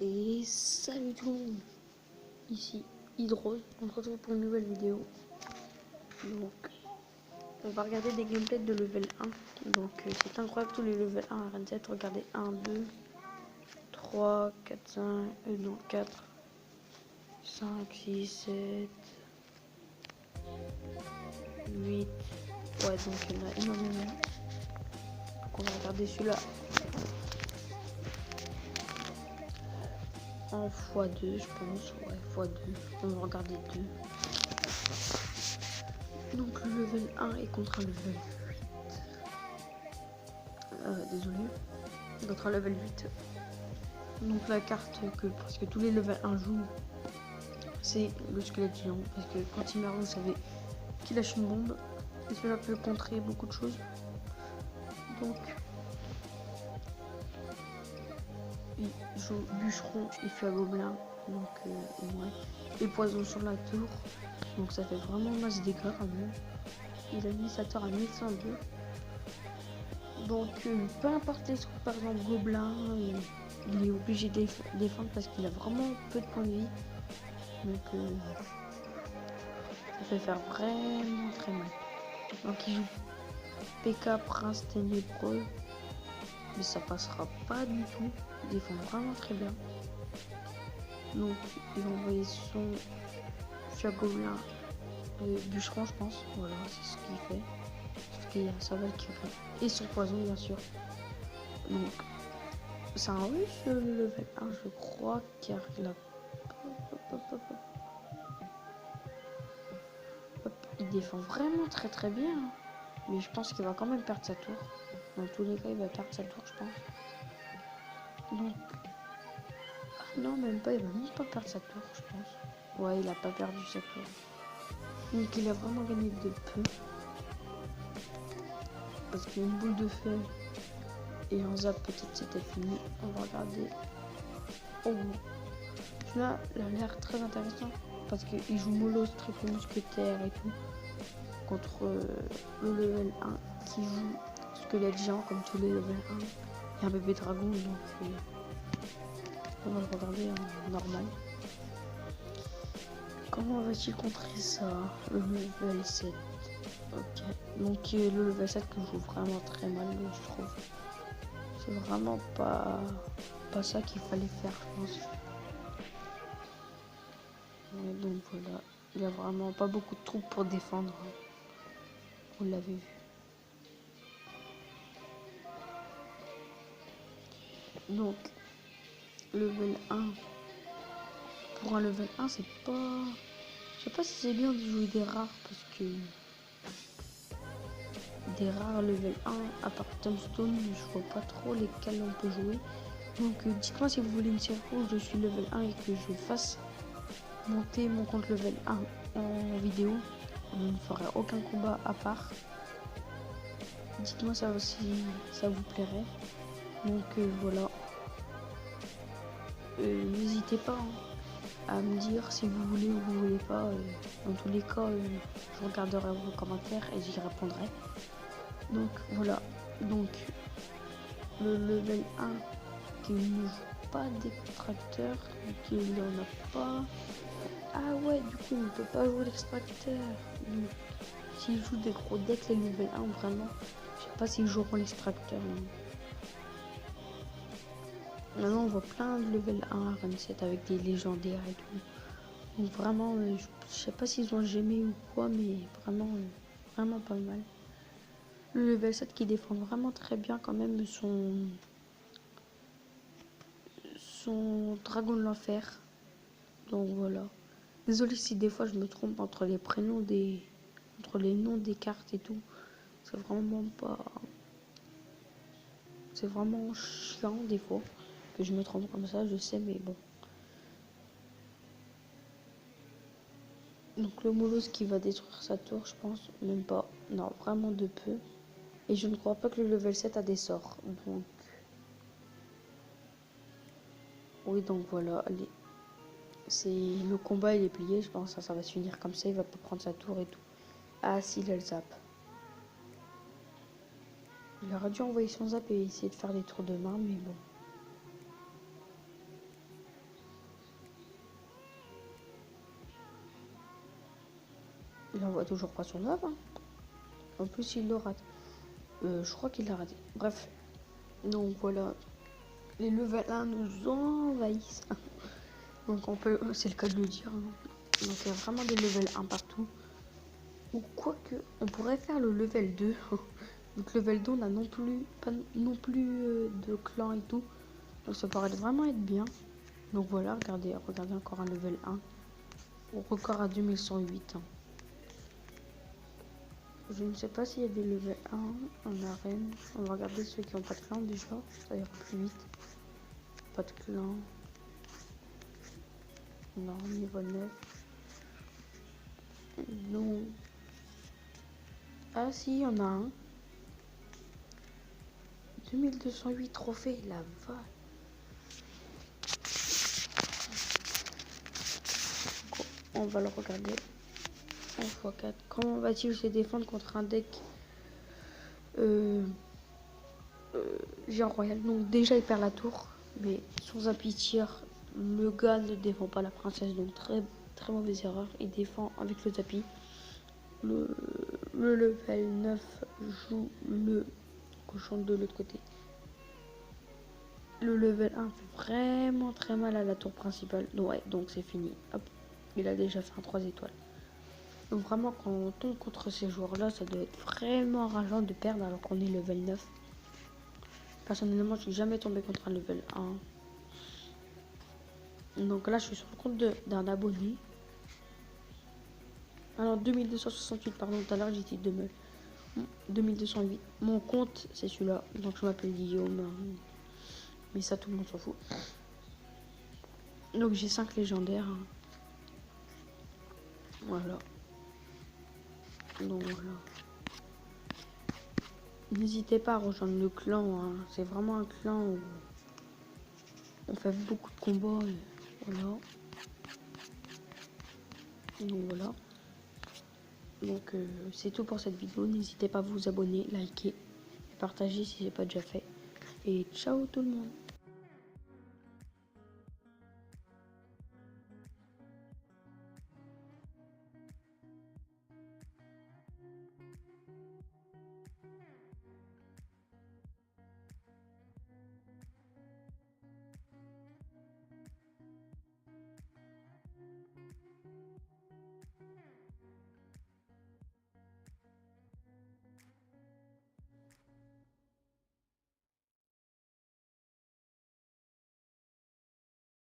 Et salut tout le monde, ici Hydrose, on se retrouve pour une nouvelle vidéo. Donc on va regarder des gameplays de level 1. Donc c'est incroyable tous les level 1 à Renset. Regardez 1, 2, 3, 4, 5, non 4, 5, 6, 7, 8. Ouais, donc il y en a énormément. Donc on va regarder celui-là en x2 je pense. Ouais, x2. On va regarder 2. Donc le level 1 est contre un level 8. Désolé. Contre un level 8. Donc la carte que presque tous les level 1 jouent, c'est le squelette géant. Parce que quand il meurt, vous savez qu'il lâche une bombe. Et cela peut contrer beaucoup de choses. Donc il joue bûcheron et feu à gobelin. Donc ouais. Et poison sur la tour. Donc ça fait vraiment masse dégâts quand même. Il a mis sa tour à 1102. Donc peu importe les trucs, par exemple gobelin, il est obligé de défendre parce qu'il a vraiment peu de points de vie. Donc ça peut faire vraiment très mal. Donc il joue PK Prince Ténébreux, mais ça passera pas du tout. Il défend vraiment très bien. Donc il va envoyer son Fia Gobelin bûcheron, je pense. Voilà, c'est ce qu'il fait. Parce qu'il y a sa Valkyrie et son poison bien sûr. Donc c'est un russe le level 1 je crois, car il a il défend vraiment très très bien. Mais je pense qu'il va quand même perdre sa tour. Dans tous les cas, il va perdre sa tour, je pense. Donc, non, même pas, il va même pas perdre sa tour, je pense. Ouais, il a pas perdu sa tour. Donc, il a vraiment gagné de peu. Parce qu'il y a une boule de feu et un zap, peut-être c'était fini. On va regarder. Oh, celui-là, il a l'air très intéressant. Parce qu'il joue Molos, triple mousquetaire et tout. Contre le level 1 qui joue squelette géant comme tous les level 1. Il y a un bébé dragon, donc on va le regarder en normal. Comment va-t-il contrer ça? Le level 7. Ok. Donc le level 7 que je joue vraiment très mal, je trouve. C'est vraiment pas ça qu'il fallait faire, je pense. Ouais, donc voilà. Il a vraiment pas beaucoup de troupes pour défendre. Vous l'avez vu. Donc, level 1. Pour un level 1, c'est pas... Je sais pas si c'est bien de jouer des rares, parce que... Des rares level 1, à part Tombstone, je vois pas trop lesquels on peut jouer. Donc dites-moi si vous voulez une série où je suis level 1 et que je fasse monter mon compte level 1 en vidéo. On ne fera aucun combat à part. Dites-moi ça aussi, ça vous plairait. Donc voilà. N'hésitez pas à me dire si vous voulez ou vous voulez pas. Dans tous les cas, je regarderai vos commentaires et j'y répondrai. Donc voilà. Donc le level 1 qui ne joue pas d'extracteur, qui n'en a pas. Ah ouais, du coup, on ne peut pas jouer l'extracteur. Donc, s'ils jouent des gros decks, les level 1, vraiment, je sais pas s'ils joueront l'extracteur. Maintenant, on voit plein de level 1 à Renset avec des légendaires et tout. Donc, vraiment, je sais pas s'ils ont gémé ou quoi, mais vraiment, vraiment pas mal. Le level 7 qui défend vraiment très bien quand même son dragon de l'enfer. Donc voilà. Désolé si des fois je me trompe entre les prénoms entre les noms des cartes et tout. C'est vraiment pas... C'est vraiment chiant des fois que je me trompe comme ça, je sais, mais bon. Donc le Moulouse qui va détruire sa tour, je pense, même pas. Non, vraiment de peu. Et je ne crois pas que le level 7 a des sorts. Donc... Oui, donc voilà. Allez. Le combat, il est plié, je pense. Ça va se finir comme ça, il va pas prendre sa tour et tout. Ah si, il a le zap. Il aurait dû envoyer son zap et essayer de faire des tours de main, mais bon. Il envoie toujours pas son œuvre. Hein. En plus, il le rate. Je crois qu'il l'a raté. Bref. Donc voilà. Les level 1 nous envahissent. Donc on peut. C'est le cas de le dire. Hein. Donc il y a vraiment des level 1 partout. Ou quoique, on pourrait faire le level 2. Donc level 2, on n'a non plus, pas non plus de clan et tout. Donc ça paraît vraiment être bien. Donc voilà, regardez encore un level 1. Au record à 2108. Hein. Je ne sais pas s'il y a des level 1 en arène. On va regarder ceux qui n'ont pas de clan déjà. Ça ira plus vite. Pas de clan. Non, niveau 9. Non. Ah si, il y en a un. 2208 trophées, la vache. On va le regarder. 1x4. Comment va-t-il se défendre contre un deck géant royal? Donc déjà il perd la tour. Mais sans appui tir, le gars ne défend pas la princesse. Donc très très mauvaise erreur. Il défend avec le tapis. Le level 9 joue le cochon de l'autre côté. Le level 1 fait vraiment très mal à la tour principale. Ouais, donc c'est fini. Hop, il a déjà fait un 3 étoiles. Donc vraiment, quand on tombe contre ces joueurs-là, ça doit être vraiment rageant de perdre alors qu'on est level 9. Personnellement, je suis jamais tombé contre un level 1. Donc là, je suis sur le compte d'un abonné. Alors, 2268, pardon, tout à l'heure, j'ai dit 2208. Mon compte, c'est celui-là. Donc, je m'appelle Guillaume. Mais ça, tout le monde s'en fout. Donc, j'ai 5 légendaires. Voilà. Donc, voilà. N'hésitez pas à rejoindre le clan. Hein. C'est vraiment un clan où on fait beaucoup de combats. Et voilà. Donc, voilà. Donc c'est tout pour cette vidéo. N'hésitez pas à vous abonner, liker et partager si ce n'est pas déjà fait. Et ciao tout le monde.